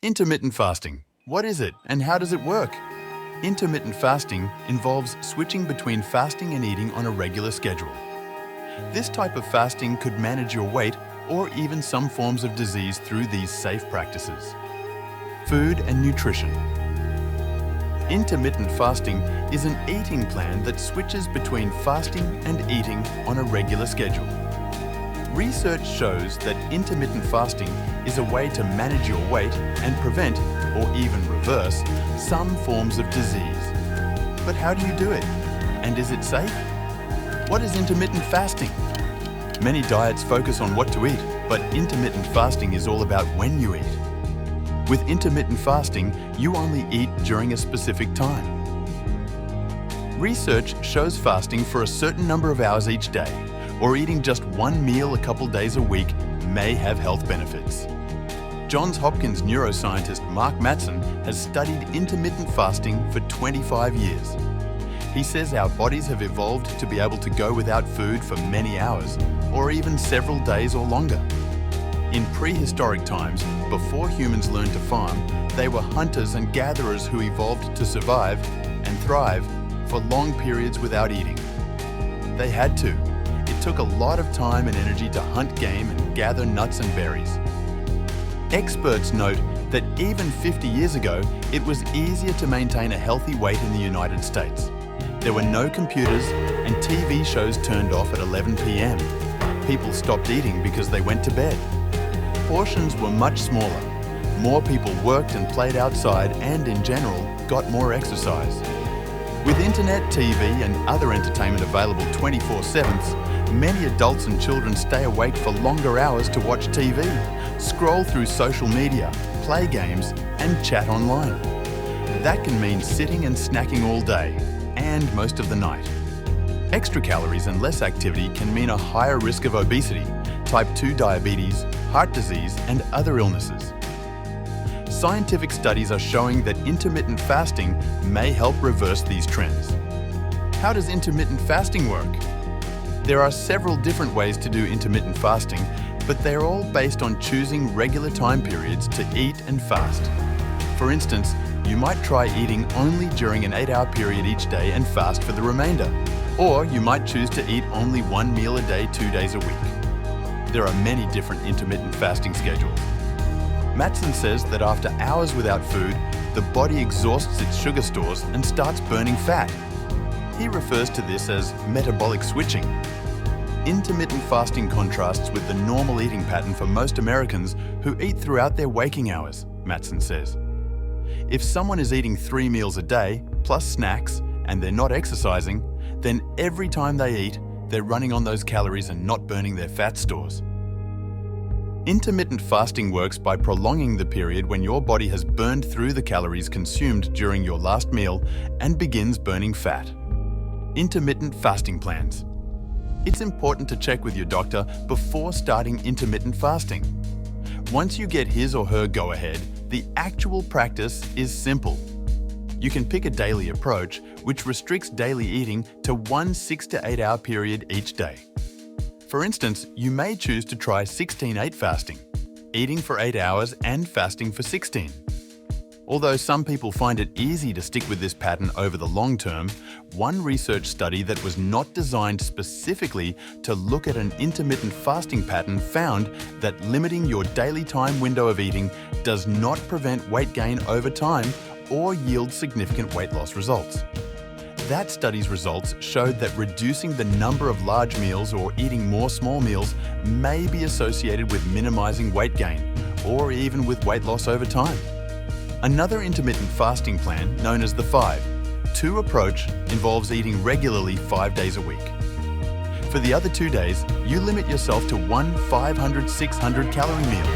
Intermittent fasting. What is it and how does it work? Intermittent fasting involves switching between fasting and eating on a regular schedule. This type of fasting could manage your weight or even some forms of disease through these safe practices. Food and nutrition. Intermittent fasting is an eating plan that switches between fasting and eating on a regular schedule. Research shows that intermittent fasting is a way to manage your weight and prevent, or even reverse, some forms of disease. But how do you do it? And is it safe? What is intermittent fasting? Many diets focus on what to eat, but intermittent fasting is all about when you eat. With intermittent fasting, you only eat during a specific time. Research shows fasting for a certain number of hours each day, or eating just one meal a couple days a week may have health benefits. Johns Hopkins neuroscientist Mark Mattson has studied intermittent fasting for 25 years. He says our bodies have evolved to be able to go without food for many hours, or even several days or longer. In prehistoric times, before humans learned to farm, they were hunters and gatherers who evolved to survive and thrive for long periods without eating. They had to. It took a lot of time and energy to hunt game and gather nuts and berries. Experts note that even 50 years ago, it was easier to maintain a healthy weight in the United States. There were no computers and TV shows turned off at 11 p.m. People stopped eating because they went to bed. Portions were much smaller. More people worked and played outside and, in general, got more exercise. With internet, TV and other entertainment available 24/7, many adults and children stay awake for longer hours to watch TV, scroll through social media, play games and chat online. That can mean sitting and snacking all day, and most of the night. Extra calories and less activity can mean a higher risk of obesity, type 2 diabetes, heart disease and other illnesses. Scientific studies are showing that intermittent fasting may help reverse these trends. How does intermittent fasting work? There are several different ways to do intermittent fasting, but they're all based on choosing regular time periods to eat and fast. For instance, you might try eating only during an 8-hour period each day and fast for the remainder. Or you might choose to eat only one meal a day, 2 days a week. There are many different intermittent fasting schedules. Mattson says that after hours without food, the body exhausts its sugar stores and starts burning fat. He refers to this as metabolic switching. Intermittent fasting contrasts with the normal eating pattern for most Americans who eat throughout their waking hours, Mattson says. If someone is eating 3 meals a day, plus snacks, and they're not exercising, then every time they eat, they're running on those calories and not burning their fat stores. Intermittent fasting works by prolonging the period when your body has burned through the calories consumed during your last meal and begins burning fat. Intermittent fasting plans. It's important to check with your doctor before starting intermittent fasting. Once you get his or her go-ahead, the actual practice is simple. You can pick a daily approach which restricts daily eating to one 6 to 8 hour period each day. For instance, you may choose to try 16/8 fasting, eating for 8 hours and fasting for 16. Although some people find it easy to stick with this pattern over the long term, one research study that was not designed specifically to look at an intermittent fasting pattern found that limiting your daily time window of eating does not prevent weight gain over time or yield significant weight loss results. That study's results showed that reducing the number of large meals or eating more small meals may be associated with minimizing weight gain, or even with weight loss over time. Another intermittent fasting plan, known as the 5-2 approach, involves eating regularly 5 days a week. For the other 2 days, you limit yourself to one 500-600 calorie meal.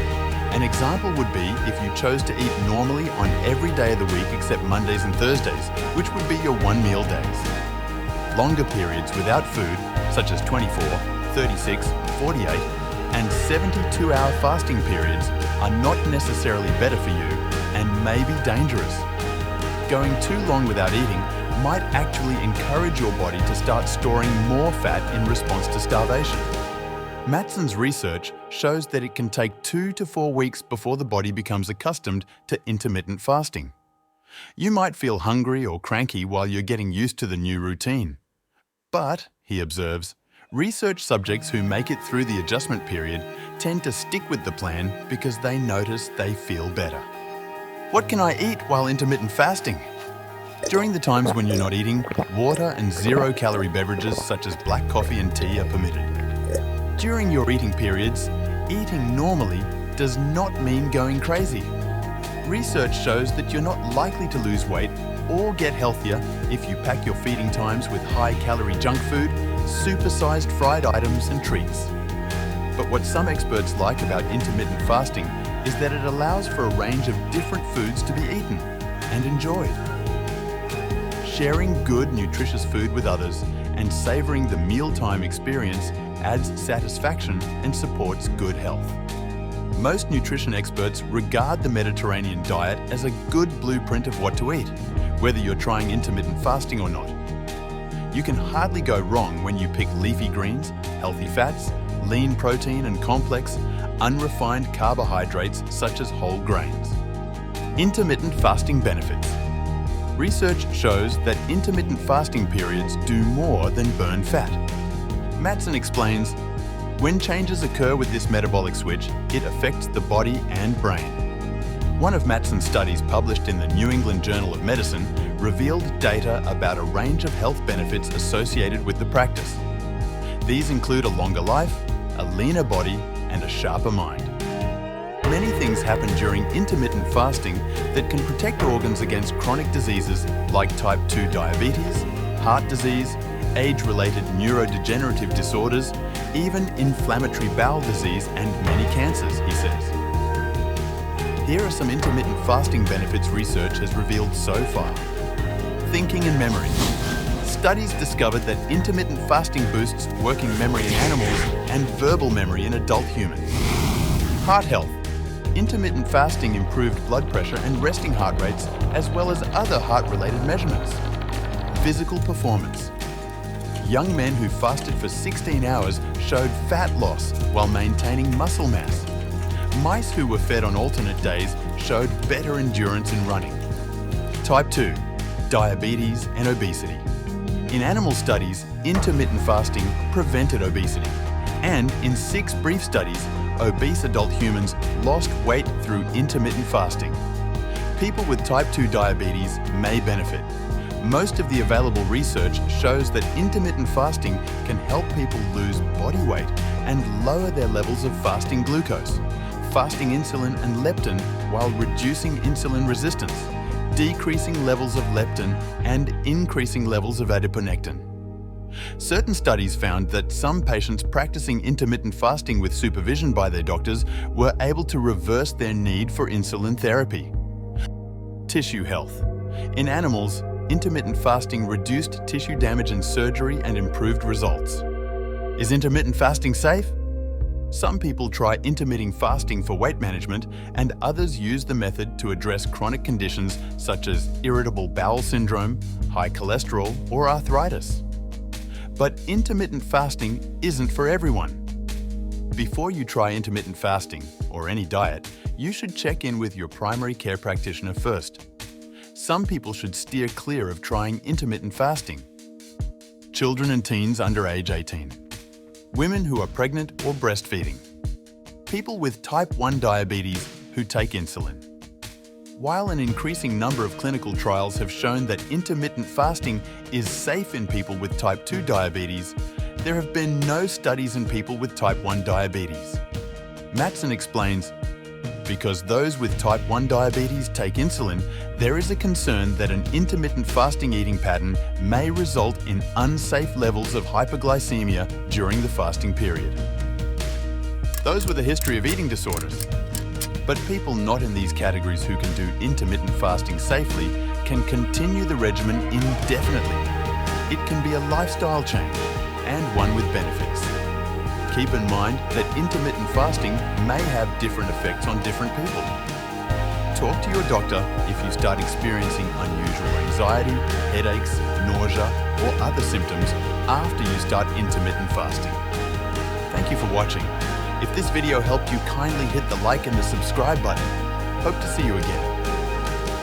An example would be if you chose to eat normally on every day of the week except Mondays and Thursdays, which would be your one meal days. Longer periods without food, such as 24, 36, 48, and 72-hour fasting periods are not necessarily better for you and may be dangerous. Going too long without eating might actually encourage your body to start storing more fat in response to starvation. Matson's research shows that it can take 2 to 4 weeks before the body becomes accustomed to intermittent fasting. You might feel hungry or cranky while you're getting used to the new routine. But, he observes, research subjects who make it through the adjustment period tend to stick with the plan because they notice they feel better. What can I eat while intermittent fasting? During the times when you're not eating, water and zero-calorie beverages such as black coffee and tea are permitted. During your eating periods, eating normally does not mean going crazy. Research shows that you're not likely to lose weight or get healthier if you pack your feeding times with high-calorie junk food, supersized fried items and treats. But what some experts like about intermittent fasting is that it allows for a range of different foods to be eaten and enjoyed. Sharing good, nutritious food with others and savouring the mealtime experience adds satisfaction and supports good health. Most nutrition experts regard the Mediterranean diet as a good blueprint of what to eat, whether you're trying intermittent fasting or not. You can hardly go wrong when you pick leafy greens, healthy fats, lean protein and complex, unrefined carbohydrates such as whole grains. Intermittent fasting benefits. Research shows that intermittent fasting periods do more than burn fat. Matson explains, when changes occur with this metabolic switch, it affects the body and brain. One of Matson's studies published in the New England Journal of Medicine revealed data about a range of health benefits associated with the practice. These include a longer life, a leaner body, and a sharper mind. Many things happen during intermittent fasting that can protect organs against chronic diseases like type 2 diabetes, heart disease, age-related neurodegenerative disorders, even inflammatory bowel disease and many cancers, he says. Here are some intermittent fasting benefits research has revealed so far. Thinking and memory. Studies discovered that intermittent fasting boosts working memory in animals and verbal memory in adult humans. Heart health. Intermittent fasting improved blood pressure and resting heart rates as well as other heart-related measurements. Physical performance. Young men who fasted for 16 hours showed fat loss while maintaining muscle mass. Mice who were fed on alternate days showed better endurance in running. Type 2, diabetes and obesity. In animal studies, intermittent fasting prevented obesity. And in 6 brief studies, obese adult humans lost weight through intermittent fasting. People with type 2 diabetes may benefit. Most of the available research shows that intermittent fasting can help people lose body weight and lower their levels of fasting glucose, fasting insulin and leptin while reducing insulin resistance, decreasing levels of leptin and increasing levels of adiponectin. Certain studies found that some patients practicing intermittent fasting with supervision by their doctors were able to reverse their need for insulin therapy. Tissue health. In animals, intermittent fasting reduced tissue damage in surgery and improved results. Is intermittent fasting safe? Some people try intermittent fasting for weight management, and others use the method to address chronic conditions such as irritable bowel syndrome, high cholesterol, or arthritis. But intermittent fasting isn't for everyone. Before you try intermittent fasting, or any diet, you should check in with your primary care practitioner first. Some people should steer clear of trying intermittent fasting. Children and teens under age 18. Women who are pregnant or breastfeeding. People with type 1 diabetes who take insulin. While an increasing number of clinical trials have shown that intermittent fasting is safe in people with type 2 diabetes, there have been no studies in people with type 1 diabetes. Matson explains, because those with type 1 diabetes take insulin, there is a concern that an intermittent fasting eating pattern may result in unsafe levels of hypoglycemia during the fasting period. Those with a history of eating disorders. But people not in these categories who can do intermittent fasting safely can continue the regimen indefinitely. It can be a lifestyle change and one with benefits. Keep in mind that intermittent fasting may have different effects on different people. Talk to your doctor if you start experiencing unusual anxiety, headaches, nausea, or other symptoms after you start intermittent fasting. Thank Thank you for watching. If this video helped you, kindly hit the like and the subscribe button. Hope to see you again.